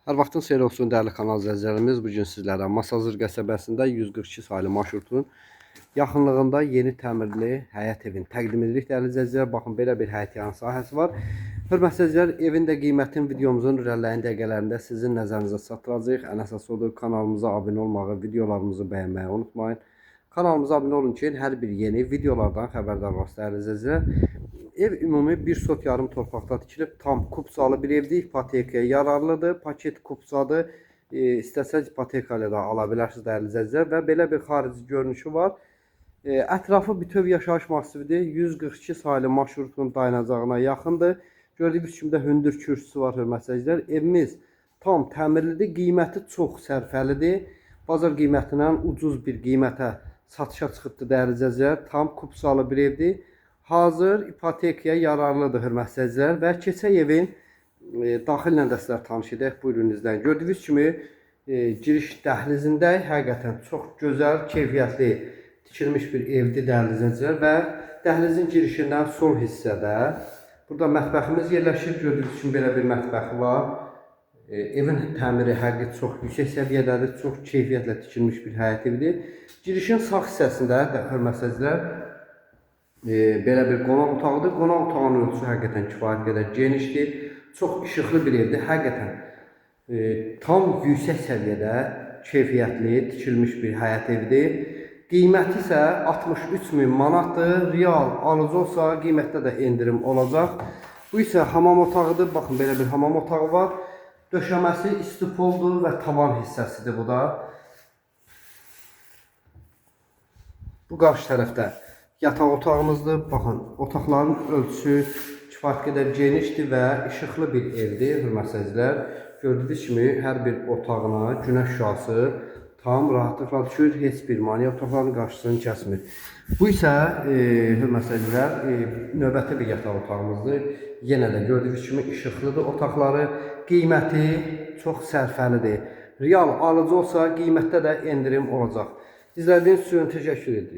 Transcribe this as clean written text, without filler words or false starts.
Hər vaxtın xeyir olsun dəyərli kanal izləyicilərimiz. Bu gün sizlərə Masazır qəsəbəsində 142 saylı marşrutun yaxınlığında yeni təmirli həyət evini təqdim edirik dəyərli izləyicilər. Baxın, belə bir həyət yanı sahəsi var. Hörmətli izləyicilər, evin də qiymətini videomuzun irəliləyin dəqiqələrində sizin nəzərinizə çatdıracağıq. Ən əsas odur, kanalımıza abunə olmağı, videolarımızı bəyənməyi unutmayın. Kanalımıza abunə olun ki, hər bir yeni videolardan xəbərdar olasınız dəyərli izləyicilər. Ev ümumi 1 sot yarım torpaqda tikilib, tam kupsalı bir evdir, ipotekaya yararlıdır, paket kupsadır. İstəsəz ipoteka ilə də ala bilərsiniz dəyərli izləyicilər və belə bir xarici görünüşü var. Ətrafı bütöv yaşayış massividir, 142 saylı marşrutun dayanacağına yaxındır. Gördüyünüz kimi də hündür kürsüsü var hörmətli izləyicilər. Evimiz tam təmirlidir, qiyməti çox sərfəlidir. Bazar qiymətindən ucuz bir qiymətə satışa çıxıbdır dəyərli izləyicilər. Tam kupsalı bir evdir. Hazır ipotekaya yararlıdır hörmətli izləyicilər və keçək evin daxillə də sizlər tanış edək. Buyurun izləyin. Gördüyünüz kimi giriş dəhlizində həqiqətən çox gözəl, keyfiyyətli tikilmiş bir evdir dəyərli izləyicilər və dəhlizin girişindən sol hissədə burada mətbəximiz yerləşir. Gördüyünüz kimi belə bir mətbəxi var. Evin təmiri həqiqi çox yüksək səviyyədədir, çox keyfiyyətlə tikilmiş bir həyət evidir. Girişin sağ hissəsində də hörmətli izləyicilər belə bir qonaq otağıdır. Qonaq otağının ölçüsü həqiqətən kifayət qədər genişdir. Çox işıqlı bir evdir. Həqiqətən tam yüksək səviyyədə keyfiyyətli tikilmiş bir həyət evidir. Qiyməti isə 63.000 manatdır. Real alıcı olsa qiymətdə də endirim olacaq. Bu isə hamam otağıdır. Baxın, belə bir hamam otağı var. Döşəməsi istipoldur və tavan hissəsidir bu da. Bu qarşı tərəfdə yataq otağımızdır. Baxın, otaqların ölçüsü kifayət qədər genişdir və işıqlı bir evdir hörmətli izləyicilər. Gördüyünüz kimi hər bir otağına günəş şüası tam rahatlıqla düşür, heç bir maneə otaqların qarşısını kəsmir. Bu isə hörmətli izləyicilər növbəti bir yataq otağımızdır. Yenə də gördüyünüz kimi işıqlıdır otaqları. Qiyməti çox sərfəlidir. Real alıcı olsa qiymətdə də endirim olacaq. İzlədiyiniz üçün təşəkkür edirik.